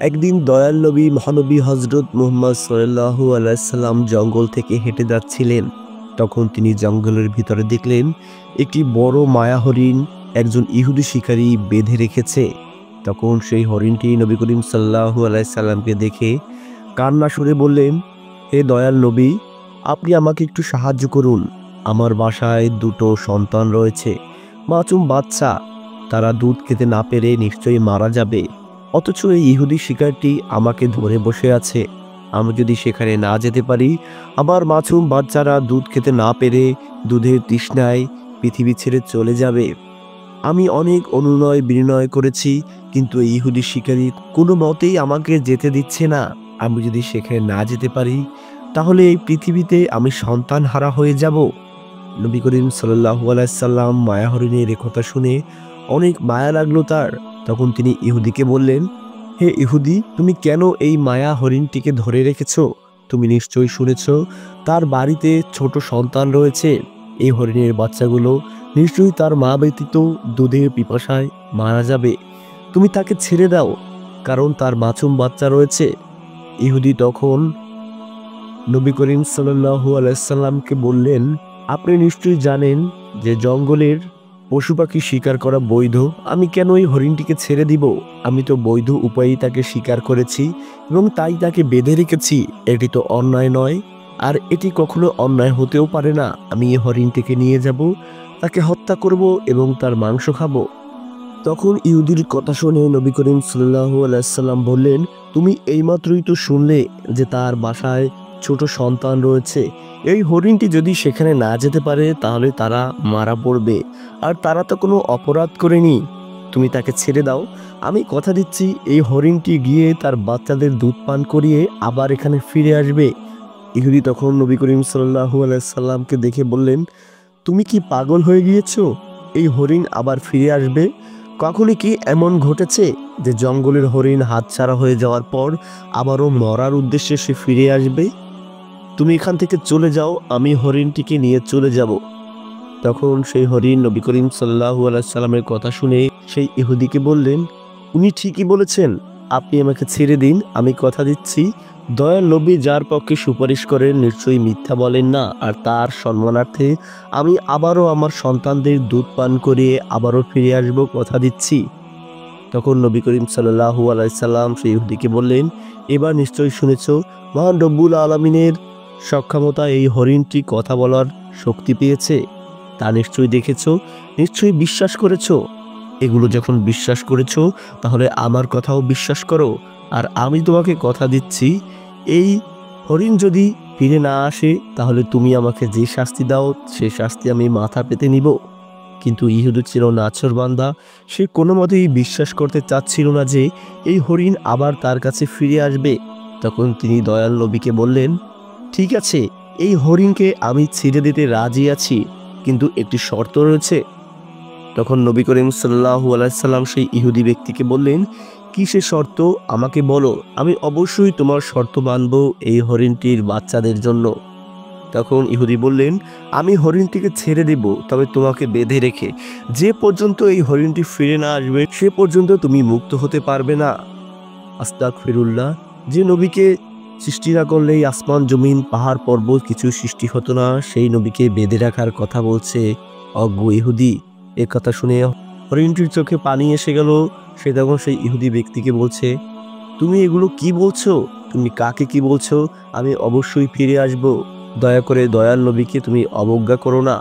একদিন দয়াল নবী মহানবী হজরত মুহাম্মদ সাল্লাল্লাহু আলাইহি সাল্লাম জঙ্গল থেকে হেঁটে যাচ্ছিলেন। তখন তিনি জঙ্গলের ভিতরে দেখলেন একটি বড় মায়া হরিণ একজন ইহুদি শিকারী বেঁধে রেখেছে। তখন সেই হরিণটি নবী করিম সাল্লাল্লাহু আলাইহি সাল্লামকে দেখে কান্না সুরে বললেন, হে দয়াল নবী, আপনি আমাকে একটু সাহায্য করুন। আমার বাসায় দুটো সন্তান রয়েছে, মাসুম বাচ্চা। তারা দুধ খেতে না পেরে নিশ্চয়ই মারা যাবে। অথচ এই ইহুদি শিকারটি আমাকে ধরে বসে আছে। আমি যদি সেখানে না যেতে পারি, আমার মাসুম বাচ্চারা দুধ খেতে না পেরে দুধের তৃষ্ণায় পৃথিবী ছেড়ে চলে যাবে। আমি অনেক অনুনয় বিনয় করেছি, কিন্তু এই ইহুদি শিকারী কোনো মতেই আমাকে যেতে দিচ্ছে না। আমি যদি সেখানে না যেতে পারি, তাহলে এই পৃথিবীতে আমি সন্তানহারা হয়ে যাব। নবী করিম সাল্লাল্লাহু আলাইহি সাল্লাম মায়া হরিণের এ কথা শুনে অনেক মায়া লাগলো তার। তখন তিনি ইহুদিকে বললেন, হে ইহুদি, তুমি কেন এই মায়া হরিণটিকে ধরে রেখেছো? তুমি নিশ্চয়ই শুনেছ তার বাড়িতে ছোট সন্তান রয়েছে। এই হরিণের বাচ্চাগুলো নিশ্চয়ই তার মা ব্যতীত দুধের পিপাসায় মারা যাবে। তুমি তাকে ছেড়ে দাও, কারণ তার মাসুম বাচ্চা রয়েছে। ইহুদি তখন নবী করিম সাল্লাল্লাহু আলাইহি সাল্লামকে বললেন, আপনি নিশ্চয়ই জানেন যে জঙ্গলের পশু পাখি শিকার করা বৈধ। আমি কেন এই হরিণটিকে ছেড়ে দিব? আমি তো বৈধ উপায়েই তাকে শিকার করেছি এবং তাই তাকে বেঁধে রেখেছি। এটি তো অন্যায় নয়, আর এটি কখনো অন্যায় হতেও পারে না। আমি এই হরিণটিকে নিয়ে যাব, তাকে হত্যা করব এবং তার মাংস খাবো। তখন ইহুদির কথা শুনে নবী করিম সাল্লাল্লাহু আলাইহি সাল্লাম বললেন, তুমি এইমাত্রই তো শুনলে যে তার বাসায় ছোট সন্তান রয়েছে। এই হরিণটি যদি সেখানে না যেতে পারে, তাহলে তারা মারা পড়বে, আর তারা তো কোনো অপরাধ করেনি। তুমি তাকে ছেড়ে দাও। আমি কথা দিচ্ছি, এই হরিণটি গিয়ে তার বাচ্চাদের দুধ পান করিয়ে আবার এখানে ফিরে আসবে। ইহুদি তখন নবী করিম সাল্লাল্লাহু আলাইহি সাল্লামকে দেখে বললেন, তুমি কি পাগল হয়ে গিয়েছো? এই হরিণ আবার ফিরে আসবে? কখনই কি এমন ঘটেছে যে জঙ্গলের হরিণ হাতছাড়া হয়ে যাওয়ার পর আবারও মরার উদ্দেশ্যে সে ফিরে আসবে? তুমি এখান থেকে চলে যাও, আমি হরিণটিকে নিয়ে চলে যাব। তখন সেই হরিণ নবী করিম সাল্লাল্লাহু আলাইহি সাল্লামের কথা শুনে সেই ইহুদিকে বললেন, উনি ঠিকই বলেছেন, আপনি আমাকে ছেড়ে দিন। আমি কথা দিচ্ছি, দয়াল নবী যার পক্ষে সুপারিশ করেন নিশ্চয়ই মিথ্যা বলেন না, আর তার সম্মানার্থে আমি আবারও আমার সন্তানদের দুধ পান করিয়ে আবারও ফিরে আসবো, কথা দিচ্ছি। তখন নবী করিম সাল্লাল্লাহু আলাইহি সাল্লাম সেই ইহুদিকে বললেন, এবার নিশ্চয়ই শুনেছ মহান রব্বুল আলামিনের সক্ষমতা এই হরিণটি কথা বলার শক্তি পেয়েছে। তা নিশ্চয়ই দেখেছো, নিশ্চয়ই বিশ্বাস করেছো। এগুলো যখন বিশ্বাস করেছো, তাহলে আমার কথাও বিশ্বাস করো। আর আমি তোমাকে কথা দিচ্ছি, এই হরিণ যদি ফিরে না আসে, তাহলে তুমি আমাকে যে শাস্তি দাও সে শাস্তি আমি মাথা পেতে নিব। কিন্তু ইহুদি ছিল নাছোড়বান্দা। সে কোনো মতেই বিশ্বাস করতে চাচ্ছিল না যে এই হরিণ আবার তার কাছে ফিরে আসবে। তখন তিনি দয়াল নবীকে বললেন, ঠিক আছে, এই হরিণকে আমি ছেড়ে দিতে রাজি আছি, কিন্তু একটি শর্ত রয়েছে। তখন নবী করিম সাল্লাল্লাহু আলাইহি সাল্লাম সেই ইহুদি ব্যক্তিকে বললেন, কি সে শর্ত? আমাকে বলো, আমি অবশ্যই তোমার শর্ত মানব এই হরিণটির বাচ্চাদের জন্য। তখন ইহুদি বললেন, আমি হরিণটিকে ছেড়ে দেব, তবে তোমাকে বেঁধে রেখে। যে পর্যন্ত এই হরিণটি ফিরে না আসবে, সে পর্যন্ত তুমি মুক্ত হতে পারবে না। আস্তাগফিরুল্লাহ, যে নবীকে সৃষ্টি না করলে এই আসমান জমিন পাহাড় পর্বত কিছু সৃষ্টি হতো না, সেই নবীকে বেঁধে রাখার কথা বলছে অজ্ঞ ইহুদি। এ কথা শুনে হরিণটির চোখে পানি এসে গেল। সে তখন সেই ইহুদি ব্যক্তিকে বলছে, তুমি এগুলো কি বলছো? তুমি কাকে কি বলছো? আমি অবশ্যই ফিরে আসব। দয়া করে দয়াল নবীকে তুমি অবজ্ঞা করো না।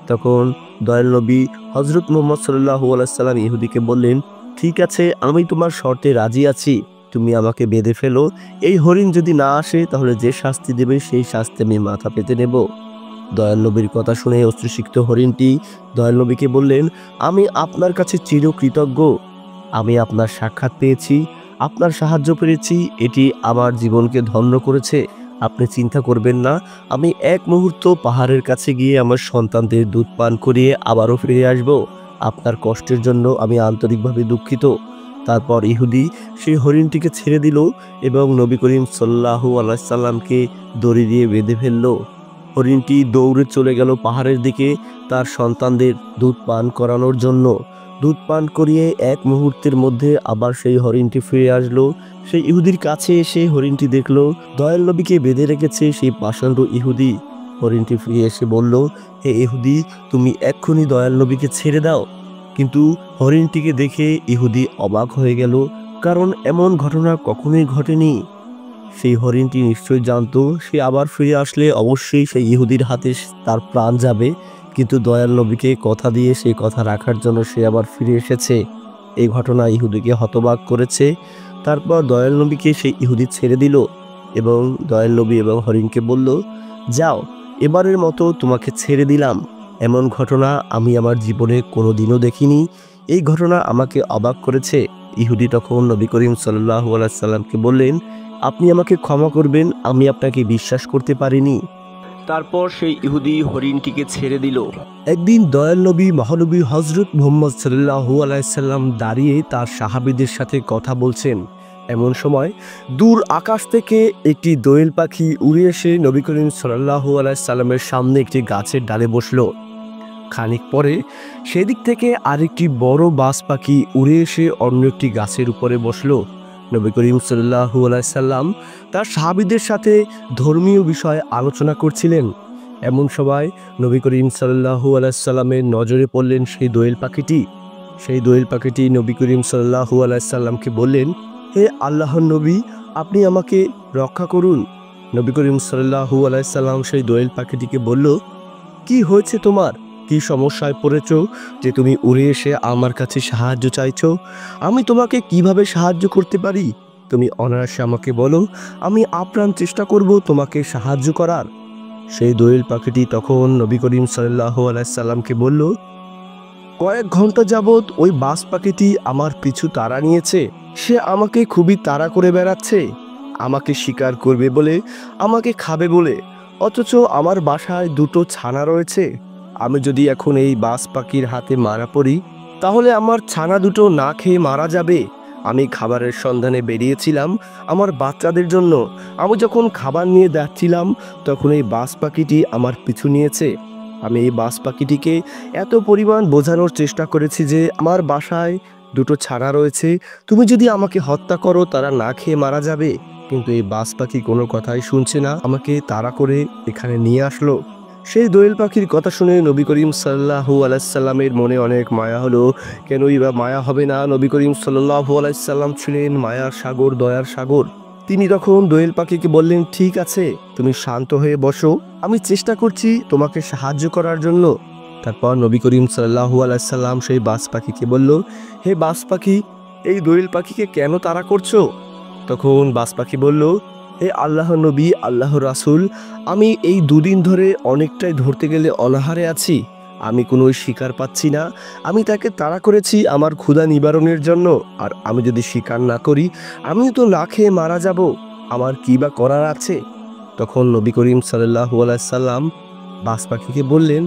তখন দয়াল নবী হযরত মুহাম্মদ সাল্লাল্লাহু আলাইহি সাল্লাম ইহুদিকে বললেন, ঠিক আছে, আমি তোমার শর্তে রাজি আছি। তুমি আমাকে বেঁধে ফেলো। এই হরিণ যদি না আসে, তাহলে যে শাস্তি দেবে সেই শাস্তি আমি মাথা পেতে নেব। দয়াল নবীর কথা শুনে অশ্রুসিক্ত হরিণটি দয়াল নবীকে বললেন, আমি আপনার কাছে চিরকৃতজ্ঞ। আমি আপনার সাক্ষাৎ পেয়েছি, আপনার সাহায্য পেয়েছি, এটি আমার জীবনকে ধন্য করেছে। আপনি চিন্তা করবেন না, আমি এক মুহূর্ত পাহাড়ের কাছে গিয়ে আমার সন্তানদের দুধ পান করিয়ে আবারও ফিরে আসব। আপনার কষ্টের জন্য আমি আন্তরিকভাবে দুঃখিত। তারপর ইহুদি সেই হরিণটিকে ছেড়ে দিল এবং নবী করিম সাল্লাল্লাহু আলাইহি সাল্লামকে দড়ি দিয়ে বেঁধে ফেলল। হরিণটি দৌড়ে চলে গেল পাহাড়ের দিকে তার সন্তানদের দুধ পান করানোর জন্য। দুধ পান করিয়ে এক মুহূর্তের মধ্যে আবার সেই হরিণটি ফিরে আসলো। সেই ইহুদির কাছে এসে হরিণটি দেখলো দয়াল নবীকে বেঁধে রেখেছে সেই পাষণ্ড ইহুদি। হরিণটি ফিরে এসে বলল, হে ইহুদি, তুমি এক্ষুনি দয়াল নবীকে ছেড়ে দাও। কিন্তু হরিণটিকে দেখে ইহুদি অবাক হয়ে গেল, কারণ এমন ঘটনা কখনোই ঘটেনি। সেই হরিণটি নিশ্চয়ই জানতো সে আবার ফিরে আসলে অবশ্যই সেই ইহুদির হাতে তার প্রাণ যাবে, কিন্তু দয়াল নবীকে কথা দিয়ে সেই কথা রাখার জন্য সে আবার ফিরে এসেছে। এই ঘটনা ইহুদিকে হতবাক করেছে। তারপর দয়াল নবীকে সেই ইহুদি ছেড়ে দিল এবং দয়াল নবী এবং হরিণকে বলল, যাও, এবারের মতো তোমাকে ছেড়ে দিলাম। এমন ঘটনা আমি আমার জীবনে কোনোদিনও দেখিনি। এই ঘটনা আমাকে অবাক করেছে। ইহুদি তখন নবী করিম সাল্লাল্লাহু আলাইহি সাল্লামকে বললেন, আপনি আমাকে ক্ষমা করবেন, আমি আপনাকে বিশ্বাস করতে পারিনি। তারপর সেই ইহুদি হরিণটিকে ছেড়ে দিল। একদিন দয়াল নবী মহানবী হযরত মুহাম্মদ সাল্লাল্লাহু আলাইহি সাল্লাম দাঁড়িয়ে তার সাহাবীদের সাথে কথা বলছেন। এমন সময় দূর আকাশ থেকে একটি দোয়েল পাখি উড়ে এসে নবী করিম সাল্লাল্লাহু আলাইহি সাল্লামের সামনে একটি গাছের ডালে বসলো। খানিক পরে সেদিক থেকে আরেকটি বড় বাজ পাখি উড়ে এসে অন্য একটি গাছের উপরে বসলো। নবী করিম সাল্লাল্লাহু আলাইহি সাল্লাম তার সাহাবীদের সাথে ধর্মীয় বিষয়ে আলোচনা করছিলেন। এমন সময় নবী করিম সাল্লাল্লাহু আলাইহি সাল্লামের নজরে পড়লেন সেই দোয়েল পাখিটি। সেই দোয়েল পাখিটি নবী করিম সাল্লাল্লাহু আলাইহি সাল্লামকে বললেন, হে আল্লাহর নবী, আপনি আমাকে রক্ষা করুন। নবী করিম সাল্লাল্লাহু আলাইহি সাল্লাম সেই দোয়েল পাখিটিকে বলল, কি হয়েছে তোমার? কি সমস্যায় পড়েছো যে তুমি উড়ে এসে আমার কাছে সাহায্য চাইছো? আমি তোমাকে কিভাবে সাহায্য করতে পারি? তুমি অনায়াসে আমাকে বলো, আমি আপ্রাণ চেষ্টা করব তোমাকে সাহায্য করার। সেই দোয়েল পাখিটি তখন নবী করিম সাল্লাল্লাহু আলাইহি সাল্লামকে বলল, কয়েক ঘন্টা যাবৎ ওই বাজ পাখিটি আমার পিছু তাড়া নিয়েছে। সে আমাকে খুবই তাড়া করে বেড়াচ্ছে, আমাকে শিকার করবে বলে, আমাকে খাবে বলে। অথচ আমার বাসায় দুটো ছানা রয়েছে। আমি যদি এখন এই বাজ পাখির হাতে মারা পড়ি, তাহলে আমার ছানা দুটো না খেয়ে মারা যাবে। আমি খাবারের সন্ধানে বেরিয়েছিলাম আমার বাচ্চাদের জন্য। আমি যখন খাবার নিয়ে যাচ্ছিলাম, তখন এই বাজ পাখিটি আমার পিছু নিয়েছে। আমি এই বাজ পাখিটিকে এত পরিমাণ বোঝানোর চেষ্টা করেছি যে আমার বাসায় দুটো ছানা রয়েছে, তুমি যদি আমাকে হত্যা করো তারা না খেয়ে মারা যাবে। কিন্তু এই বাজ পাখি কোনো কথাই শুনছে না, আমাকে তাড়া করে এখানে নিয়ে আসলো। সেই দোয়েল পাখির কথা শুনে নবী করিম সাল্লাল্লাহু আলাইহি সাল্লামের মনে অনেক মায়া হলো। কেনই বা মায়া হবে না? নবী করিম সাল্লাল্লাহু আলাইহি সাল্লাম ছিলেন মায়ার সাগর, দয়ার সাগর। তিনি তখন দোয়েল পাখিকে বললেন, ঠিক আছে, তুমি শান্ত হয়ে বসো, আমি চেষ্টা করছি তোমাকে সাহায্য করার জন্য। তারপর নবী করিম সাল্লাল্লাহু আলাইহি সাল্লাম সেই বাজ পাখিকে বলল, হে বাজ পাখি, এই দোয়েল পাখিকে কেন তাড়া করছো? তখন বাজ পাখি বলল, হে আল্লাহর নবী, আল্লাহর রাসূল, আমি এই দুদিন ধরে অনেকটাই ধরতে গেলে অনাহারে আছি। আমি কোনো শিকার পাচ্ছি না। আমি তাকে তাড়া করেছি আমার ক্ষুধা নিবারণের জন্য। আর আমি যদি শিকার না করি, আমিও তো না খেয়ে মারা যাব। আমার কী বা করার আছে? তখন নবী করিম সাল্লাল্লাহু আলাইহি সাল্লাম বাজ পাখিকে বললেন,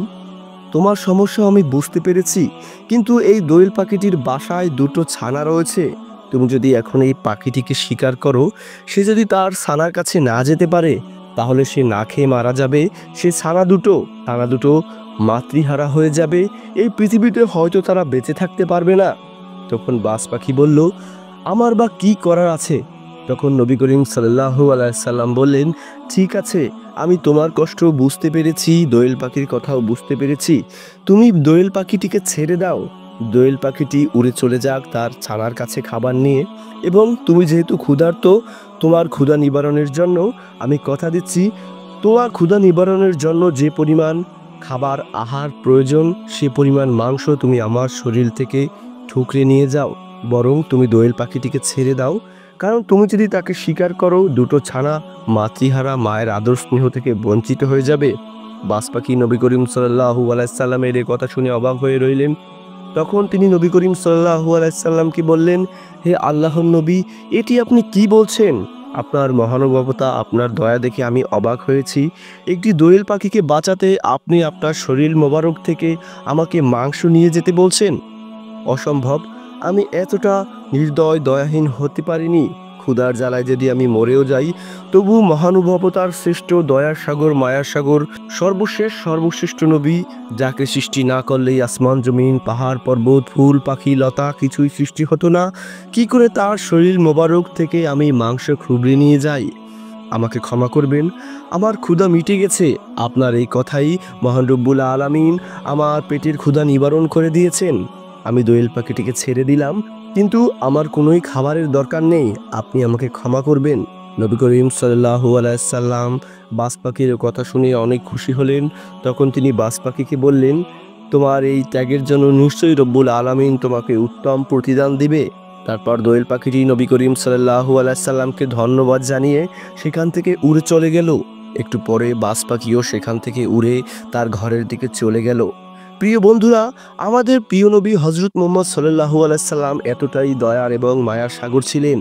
তোমার সমস্যা আমি বুঝতে পেরেছি, কিন্তু এই দোয়েল পাখিটির বাসায় দুটো ছানা রয়েছে। তুমি যদি এখন এই পাখিটিকে শিকার করো, সে যদি তার ছানার কাছে না যেতে পারে, তাহলে সে না খেয়ে মারা যাবে। সে ছানা দুটো মাতৃহারা হয়ে যাবে। এই পৃথিবীতে হয়তো তারা বেঁচে থাকতে পারবে না। তখন বাজ পাখি বলল, আমার বা কি করার আছে? তখন নবী করিম সাল্লাল্লাহু আলাইহি সাল্লাম বললেন, ঠিক আছে, আমি তোমার কষ্ট বুঝতে পেরেছি, দোয়েল পাখির কথাও বুঝতে পেরেছি। তুমি দোয়েল পাখিটিকে ছেড়ে দাও। দোয়েল পাখিটি উড়ে চলে যাক তার ছানার কাছে খাবার নিয়ে। এবং তুমি যেহেতু ক্ষুধার্ত, তোমার ক্ষুধা নিবারণের জন্য আমি কথা দিচ্ছি, তোমার ক্ষুধা নিবারণের জন্য যে পরিমাণ খাবার আহার প্রয়োজন, সে পরিমাণ মাংস তুমি আমার শরীর থেকে ঠুকরে নিয়ে যাও। বরং তুমি দোয়েল পাখিটিকে ছেড়ে দাও, কারণ তুমি যদি তাকে শিকার করো, দুটো ছানা মাতৃহারা মায়ের আদর স্নেহ থেকে বঞ্চিত হয়ে যাবে। বাজ পাখি নবী করিম সাল্লাল্লাহু আলাইহি সাল্লামের এই কথা শুনে অবাক হয়ে রইলেন। তখন তিনি নবী করিম সাল্লাল্লাহু আলাইহি সাল্লামকে বললেন, হে আল্লাহর নবী, এটি আপনি কি বলছেন? আপনার মহানুভবতা, আপনার দয়া দেখে আমি অবাক হয়েছি। একটি দোয়েল পাখিকে বাঁচাতে আপনি আপনার শরীর মোবারক থেকে আমাকে মাংস নিয়ে যেতে বলছেন? অসম্ভব, আমি এতটা নির্দয় দয়াহীন হতে পারিনি। ক্ষুধার জ্বালায় যদি আমি মরেও যাই, তবু মহানুভবতার শ্রেষ্ঠ দয়ার সাগর মায়ার সাগর সর্বশ্রেষ্ঠ নবী, যাকে সৃষ্টি না করলেই আসমান জমিন পাহাড় পর্বত ফুল পাখি লতা কিছুই সৃষ্টি হতো না, কি করে তার শরীর মোবারক থেকে আমি মাংস খুবড়ে নিয়ে যাই? আমাকে ক্ষমা করবেন, আমার ক্ষুধা মিটে গেছে। আপনার এই কথাই মহান রব্বুল আলামিন আমার পেটের ক্ষুধা নিবারণ করে দিয়েছেন। আমি দোয়েল পাখিটিকে ছেড়ে দিলাম, কিন্তু আমার কোনোই খাবারের দরকার নেই। আপনি আমাকে ক্ষমা করবেন। নবী করিম সাল্লাল্লাহু আলাইহি সাল্লাম বাজ পাখির কথা শুনে অনেক খুশি হলেন। তখন তিনি বাজ পাখিকে বললেন, তোমার এই ত্যাগের জন্য নিশ্চয়ই রব্বুল আলামিন তোমাকে উত্তম প্রতিদান দিবে। তারপর দোয়েল পাখিটি নবী করিম সাল্লাল্লাহু আলাইহি সাল্লামকে ধন্যবাদ জানিয়ে সেখান থেকে উড়ে চলে গেল। একটু পরে বাজ পাখিও সেখান থেকে উড়ে তার ঘরের দিকে চলে গেল। প্রিয় বন্ধুরা, আমাদের প্রিয় নবী হযরত মুহাম্মদ সাল্লাল্লাহু আলাইহি সাল্লাম এতটাই দয়ার এবং মায়ার সাগর ছিলেন।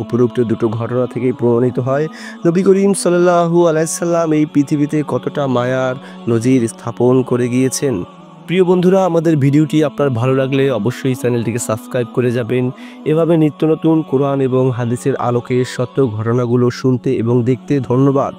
উপরোক্ত দুটো ঘটনা থেকেই প্রমাণিত হয় নবী করিম সাল্লাল্লাহু আলাইহি সাল্লাম এই পৃথিবীতে কতটা মায়ার নজির স্থাপন করে গিয়েছেন। প্রিয় বন্ধুরা, আমাদের ভিডিওটি আপনার ভালো লাগলে অবশ্যই চ্যানেলটিকে সাবস্ক্রাইব করে যাবেন। এভাবে নিত্য নতুন কোরআন এবং হাদিসের আলোকে সত্য ঘটনাগুলো শুনতে এবং দেখতে। ধন্যবাদ।